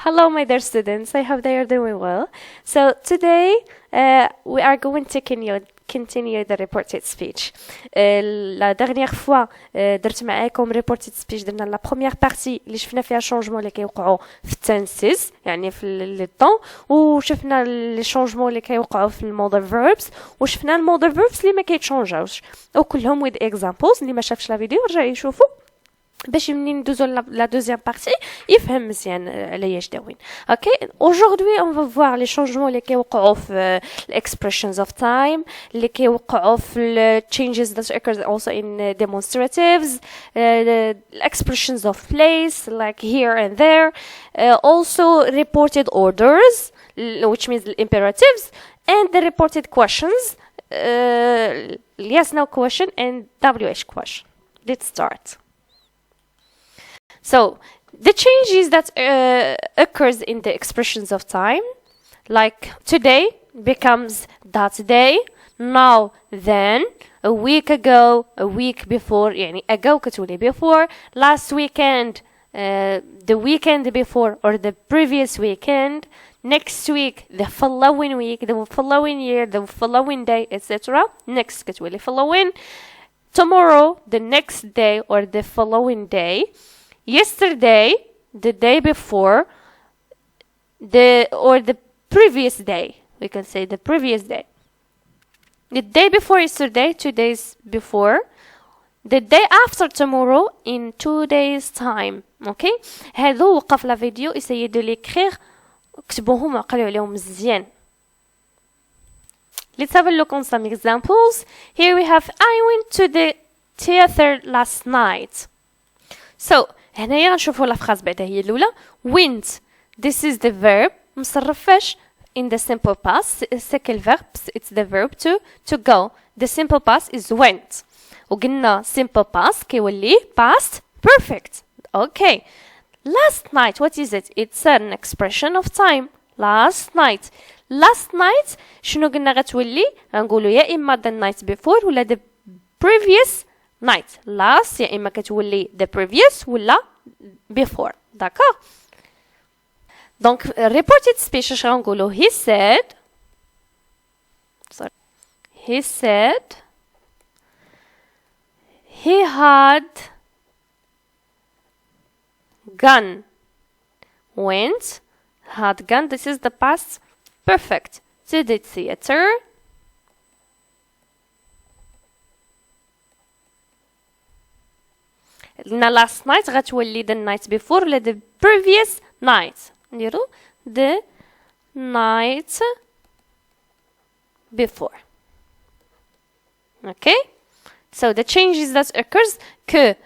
Hello, my dear students. I hope they are doing well. So today we are going to continue the reported speech. La dernière fois درت معاكم reported speech. درنا la première partie اللي شفنا فيها شونجمون اللي كيوقعوا في tenses يعني في le temps وشفنا les changements اللي كيوقعوا في المودال verbs وشفنا المودال verbs اللي ما كيتشونجاوش وكلهم with examples. اللي ما شافش لا فيديو رجع يشوفوا باش منين ندوزو لا دوزيام بارتي يفهم مزيان على اش داوين. اوكي aujourd'hui on va voir les changements اللي كيوقعوا في expressions of time اللي كيوقعوا في changes that occurs also in demonstratives, expressions of place like here and there, also reported orders which means the imperatives and the reported questions, yes no question and WH question. Let's start. So, the changes that occurs in the expressions of time, like today becomes that day, now, then, a week ago, a week before, يعني ago كتولي before, last weekend, the weekend before or the previous weekend, next week, the following week, the following year, the following day, etc. Next كتولي following, tomorrow, the next day or the following day, yesterday, the day before, the previous day. We can say the previous day. The day before yesterday, 2 days before. The day after tomorrow, in 2 days time. Okay? هذو وقف لا فيديو essayez de l'écrire. اكتبوهم وقريو عليهم مزيان. Let's have a look on some examples. Here we have I went to the theater last night. So, هنايا غنشوفوا لا فراز بعدا هي الاولى went. This is the verb مصرفاش in the simple past. second verb it's the verb to go. The simple past is went. وقلنا simple past كيولي past perfect. Okay. Last night, what is it? It's an expression of time. Last night. Last night شنو قلنا غتولي؟ غنقولوا يا اما the night before ولا the previous night. Last يا إما كتولي the previous ولا before. D'accord? Donc, reported speech اش غنقولو he said he had gone. Went. Had gone. This is the past perfect. To the theater. last night غتولي the night before ولا the previous night. نديرو the night before. Okay? So the changes that occurs ك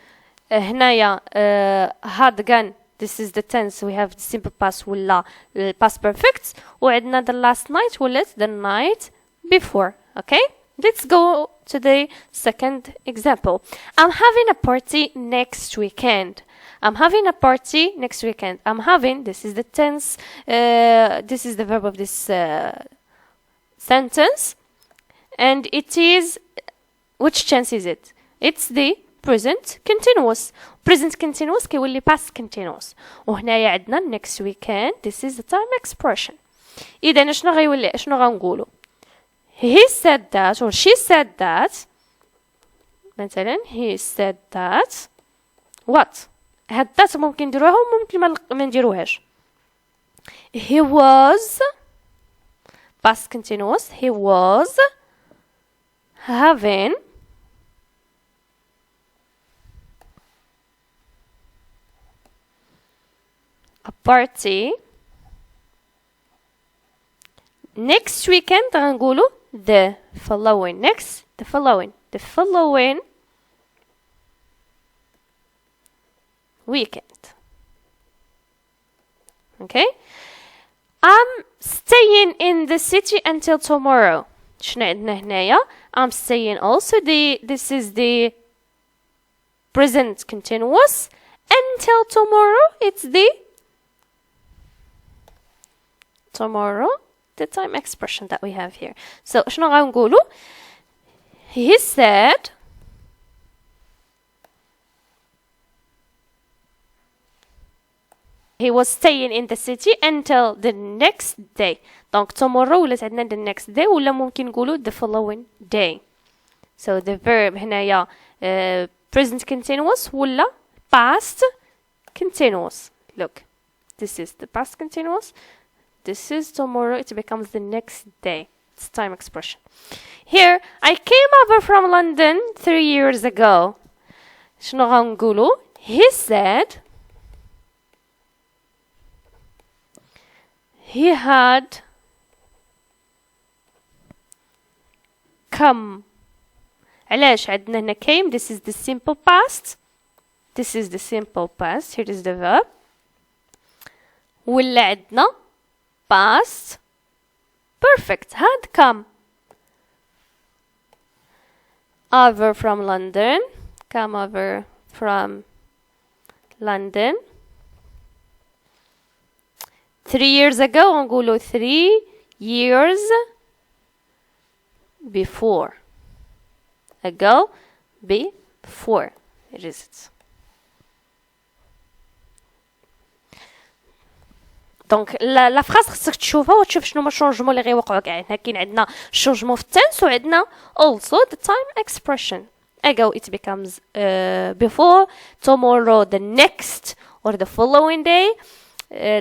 هنايا had gone. This is the tense. We have the simple past ولا past perfect وعندنا the last night ولات the night before. Okay? Let's go to the second example. I'm having a party next weekend. I'm having a party next weekend. I'm having, this is the tense, this is the verb of this sentence. And it is, which tense is it? It's the present continuous. Present continuous كيولي past continuous. وهنايا عندنا next weekend. This is the time expression. إذا شنو غيولي؟ شنو غنقولو؟ He said that or she said that. مثلا he said that. What? هاد that ممكن نديروها وممكن ما نديروهاش. He was past continuous. He was having a party next weekend. غنقولو the following. Next, the following weekend. Okay? I'm staying in the city until tomorrow. شنو عندنا هنايا؟ I'm staying also this is the present continuous. Until tomorrow it's the tomorrow the time expression that we have here. So شنو غنقولوا؟ He said He was staying in the city until the next day. Donc tomorrow ولات عندنا the next day ولا ممكن نقولوا the following day. So the verb هنايا present continuous ولا past continuous. Look, this is the past continuous. This is tomorrow. It becomes the next day. It's time expression. Here, I came over from London 3 years ago. شنو غنقولوا? He said he had come. علاش عندنا هنا came? This is the simple past. This is the simple past. Here is the verb. ولا عندنا past perfect. had come over from London. Come over from London 3 years ago. نقولوا 3 years before. Ago, before. It is it. دونك لا فراس خصك تشوفها وتشوف شنو هما الشونجمون اللي غيوقعوا كاع. هنا كاين عندنا الشونجمون في التنس وعندنا also the time expression. Ago it becomes before, tomorrow the next or the following day,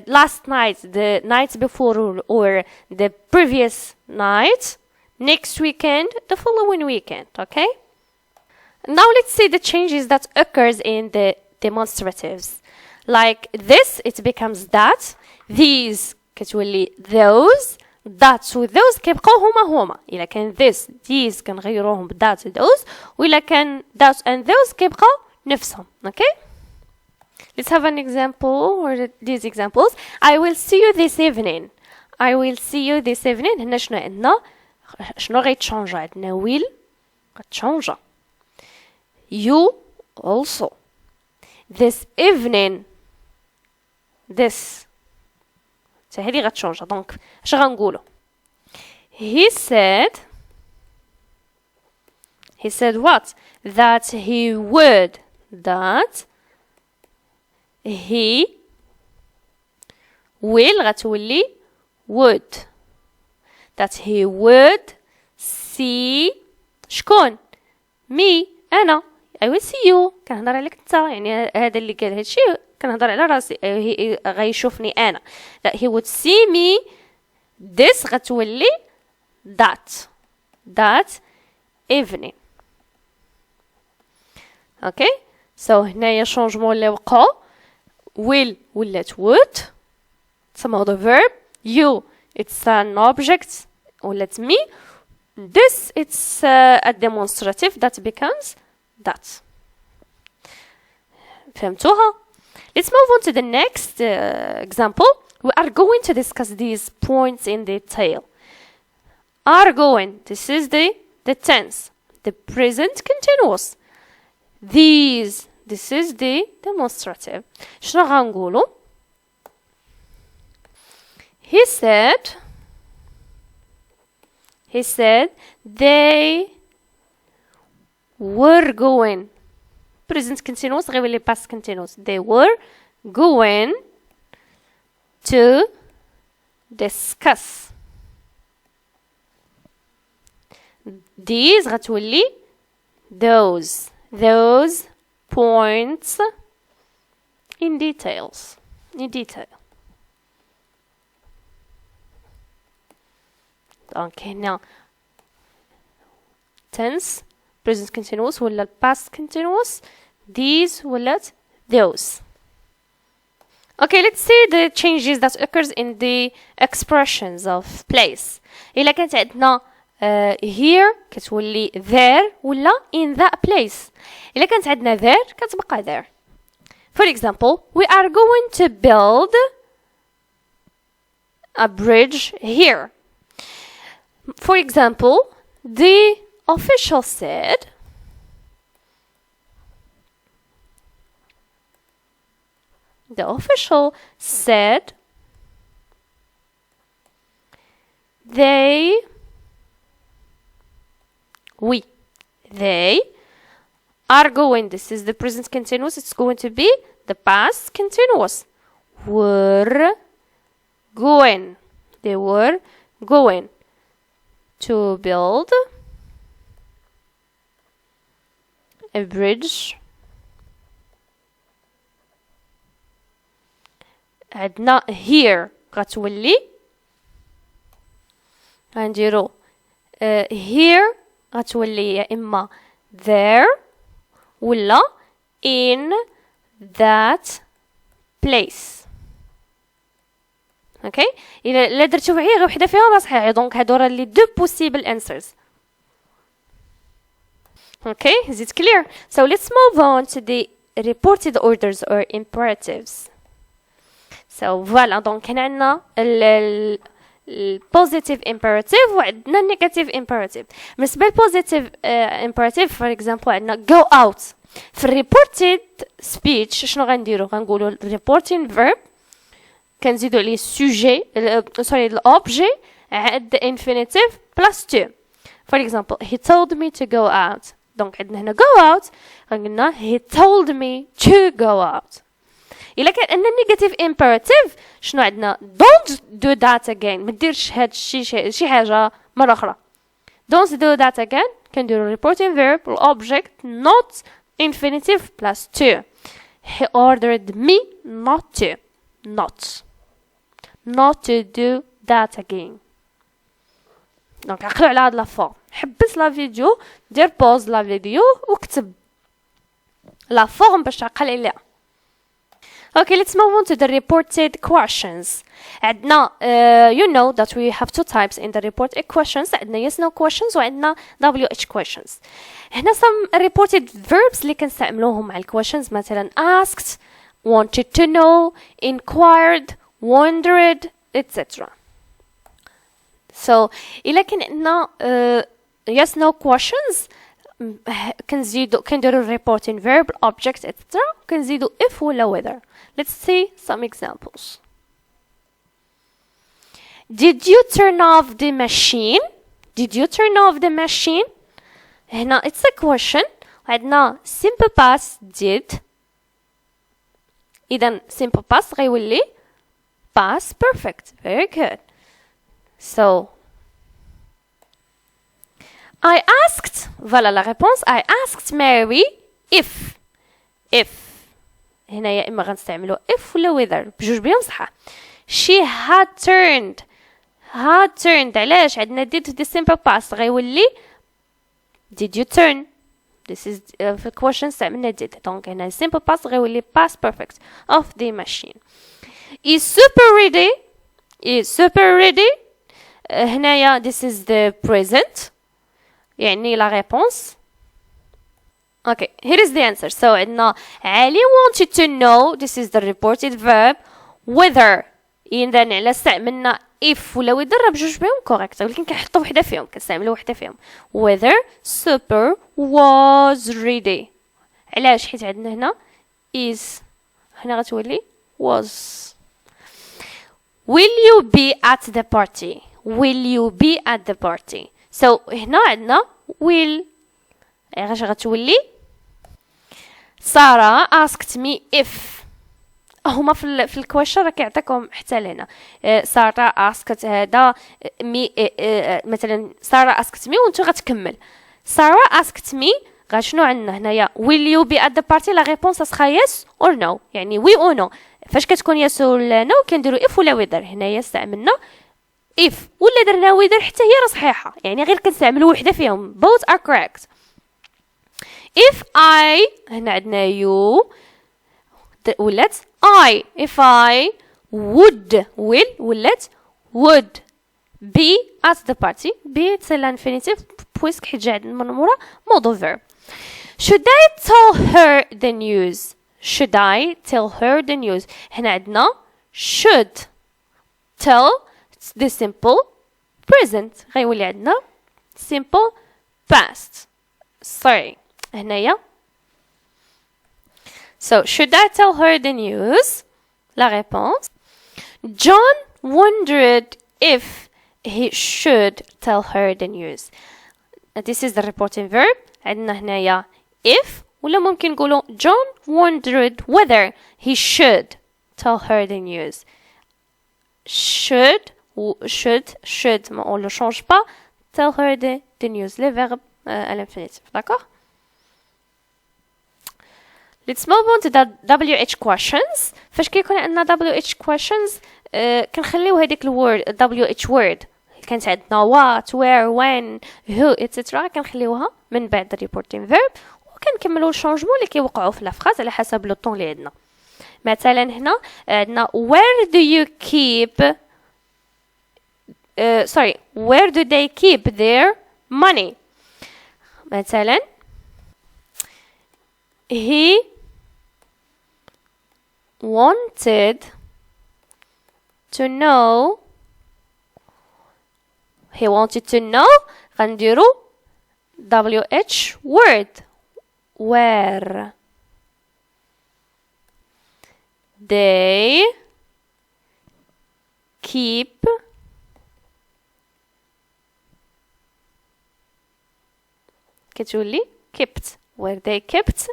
last night the night before or the previous night, next weekend the following weekend. Okay, now let's see the changes that occurs in the demonstratives. Like this it becomes that, these كتولي those, that و those كيبقاو هما إلا كان this these كنغيروهم ب that those وإلا كان that and those كيبقاو نفسهم. Okay, let's have an example or these examples. I will see you this evening. I will see you this evening. هنا شنو عندنا؟ شنو غيتشونجا؟ عندنا will غتشونجا. You also. This evening. This. هذه غتشونجا. دونك اش غنقولوا؟ He said what? That he would. That he will غتولي would. That he would see شكون؟ me أنا. I will see you. كنهضر عليك انت. يعني هذا اللي قال هادشي كنهضر على راسي. غيشوفني أنا. That he would see me. This غتولي that evening. Okay, so هنايا شونجمون اللي وقعوا. will ولات would. Some of the verb. You it's an object ولات me. This it's a demonstrative that becomes that. فهمتوها؟ Let's move on to the next example. We are going to discuss these points in detail. Are going. This is the tense. The present continuous. These. This is the demonstrative. شنو غنقولوا؟ He said they were going. Present continuous غيولي past continuous. They were going to discuss. These غتولي those points in detail. دونك هنا tense present continuous ولا past continuous. These ولات those. Okay, let's see the changes that occurs in the expressions of place. إلا كانت عندنا here كتولي there ولا in that place. إلا كانت عندنا there كتبقى there. For example, we are going to build a bridge here. For example, the official said they are going. This is the present continuous. It's going to be the past continuous. were going. They were going to build a bridge. عندنا here غتولي غنديرو here غتولي يا إما there ولا in that place. اوكي الا درتو معايا غير وحده فيهم راه صحيحه. دونك هادو راه لي دو possible answers. Okay, is it clear? So let's move on to the reported orders or imperatives. So voilà, donc هنا عندنا ال positive imperative وعندنا negative imperative. بالنسبة ل positive imperative for example عندنا go out. في reported speech شنو غنديرو؟ غنقولو reporting verb كنزيدو عليه sujet sorry l'objet عاد infinitive plus to. For example, he told me to go out. دونك عندنا هنا go out غنقولنا he told me to go out. إلا كان عندنا negative imperative شنو عندنا؟ don't do that again. ما ديرش هاد الشيء شي حاجة مرة أخرى. don't do that again كنديرو reporting verb object not infinitive plus to. He ordered me not to do that again. دونك عقلوا على هاد لا فورم. حبس لا فيديو دير بوز لا فيديو وكتب لا فورم باش تعقل عليها. Okay, let's move on to the reported questions. عندنا you know that we have two types in the reported questions. عندنا yes no questions وعندنا WH questions. هنا some reported verbs اللي كنستعملوهم مع questions مثلا asked, wanted to know, inquired, wondered, etc. So إلا كان عندنا yes no questions كنديرو reporting verb object etc. كنزيدو if ولا whether. Let's see some examples. Did you turn off the machine? Did you turn off the machine? هنا it's a question. عندنا simple past did. إذن simple past غيولي past perfect. Very good. So I asked, voilà la réponse. I asked Mary if هنا يا إما غنستعملو if ولا whether بجوج بيهم صحة. She had turned علاش عندنا did the simple past غيولي did you turn. This is في question استعملنا did. دونك هنا simple past غيولي past perfect of the machine. Is super ready هنايا this is the present يعني la réponse. Okay, here is the answer. So عندنا علي wanted to know, this is the reported verb, whether إذا على استعملنا if ولا whether راه بجوج بهم correct ولكن كنحطو وحدة فيهم كنستعملو وحدة فيهم. whether super was ready. علاش؟ حيت عندنا هنا is هنا غتولي was. will you be at the party? will you be at the party? So هنا عندنا will غاش غتولي سارة asked me if. هما في الكويشن راه كيعطيكم حتى لهنا سارة asked هذا مي مثلا سارة asked me وانت غتكمل سارة asked me غا شنو عندنا هنايا will you be at the party لا ريبونس تسخا yes or no يعني oui or no. فاش كتكون yes ولا no كنديرو if ولا whether. هنايا استعملنا if ولا درنا whether حتى هي راه صحيحه يعني غير كنستعملوا وحده فيهم both are correct. if I هنا عندنا you ولات I if I would will ولات would be at the party be c'est l'infinitive puisque حيت جا عندنا من مورا modal verb. should I tell her the news should I tell her the news هنا عندنا should tell the simple present غيولي عندنا simple past sorry هنايا. So should I tell her the news? La réponse. John wondered if he should tell her the news. This is the reporting verb. عندنا هنايا if ولا ممكن نقولوا John wondered whether he should tell her the news. Should on le change pas. Tell her the news. Les verbes à l'infinitif. D'accord? Let's move on to the WH questions. فاش كيكون عندنا WH questions كنخليو هذيك الword WH word كانت عندنا what, where, when, who, etc. كنخليوها من بعد reporting verb وكنكملوا الشونجمون اللي كيوقعوا في لافراز على حسب لو طون اللي عندنا. مثلا هنا عندنا where do you keep where do they keep their money. مثلا he wanted to know غنديرو WH word where they keep كتولي kept where they kept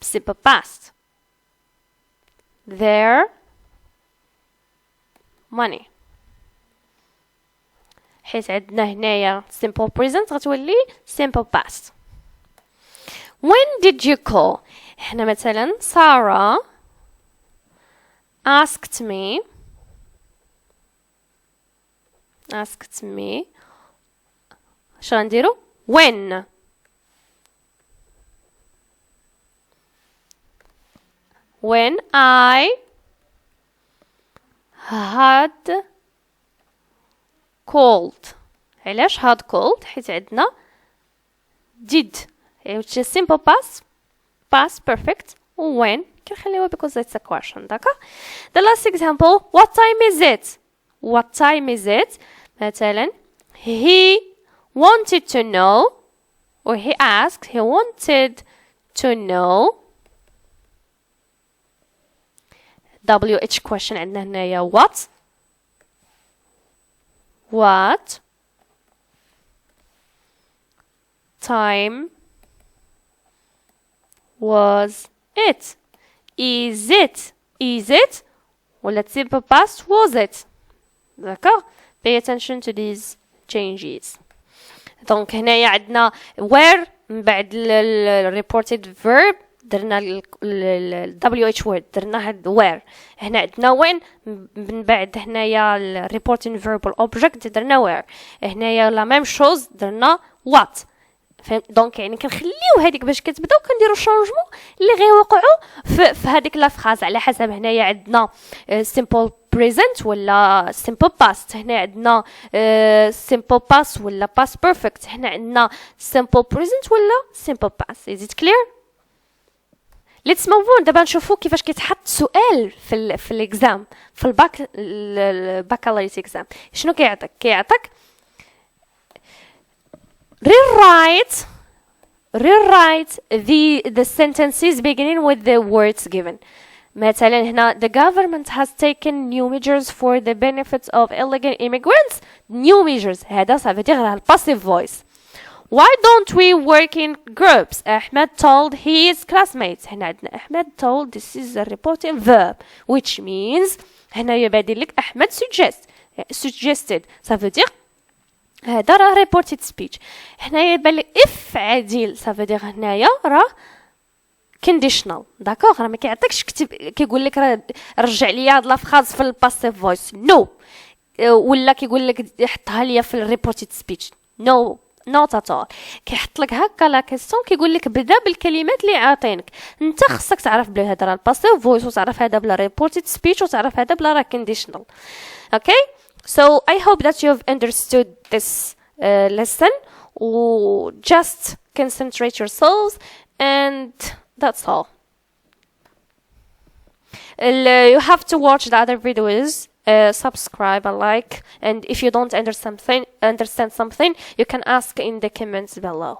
simple past their money. حيت عندنا هنايا simple present غتولي simple past. When did you call؟ هنا مثلا Sarah asked me شو غنديرو when I had called. علاش had called؟ حيت عندنا did which is simple past perfect when كنخليوها because it's a question. d'accord. The last example, what time is it مثلا he wanted to know or he wanted to know WH question عندنا هنايا what time was it? Is it ولا simple past was it. d'accord. Pay attention to these changes. دونك هنايا عندنا where من بعد reported verb درنا ال WH word درنا هاد where. هنا عندنا when من بعد هنايا reporting verb object درنا where. هنايا la même chose درنا what. دونك يعني كنخليو هذيك باش كتبداو كنديروا شونجمون اللي غيوقعوا في هذيك لا فراز على حسب. هنايا عندنا simple present ولا simple past. هنا عندنا simple past ولا past perfect. هنا عندنا simple present ولا simple past. is it clear؟ let's move on. دابا نشوفوا كيفاش كيتحط سؤال في الاكزام في الباكالوريوس اكزام. شنو كيعطيك rewrite the sentences beginning with the words given. مثلا هنا the government has taken new measures for the benefits of illegal immigrants. new measures هذا ça veut dire passive voice. why don't we work in groups? Ahmed told his classmates. هنا عندنا Ahmed told. this is a reporting verb which means هنا يبادل لك Ahmed suggested ça veut dire هذا راه reported speech. هنايا يبان لك if عادل ça veut dire هنايا راه conditional. داكوغ راه ما كيعطيكش كيقول لك راه رجع لي هاد لا فراز في الباسيف فويس نو ولا كيقول لك حطها لي في الريبورتد سبيتش نو نوت ات اول. كيحط لك هكا لا كيسيون كيقول لك بدا بالكلمات اللي عاطينك انت. خصك تعرف بلي هذا راه الباسيف فويس وتعرف هذا بلا ريبورتد سبيتش وتعرف هذا بلا راه conditional. okay. So I hope that you have understood this lesson. Just concentrate yourselves and that's all. You have to watch the other videos, subscribe and like, and if you don't understand something, you can ask in the comments below.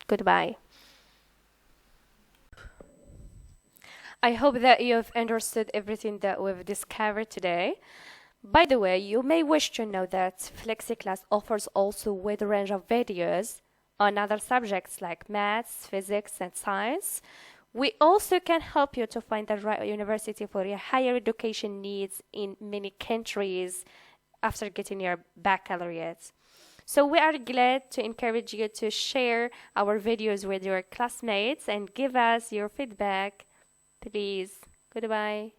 Goodbye. I hope that you have understood everything that we've discovered today. By the way, you may wish to know that Flexyclass offers also a wide range of videos on other subjects like maths, physics, and science. We also can help you to find the right university for your higher education needs in many countries after getting your baccalaureate. So we are glad to encourage you to share our videos with your classmates and give us your feedback. Please. Goodbye.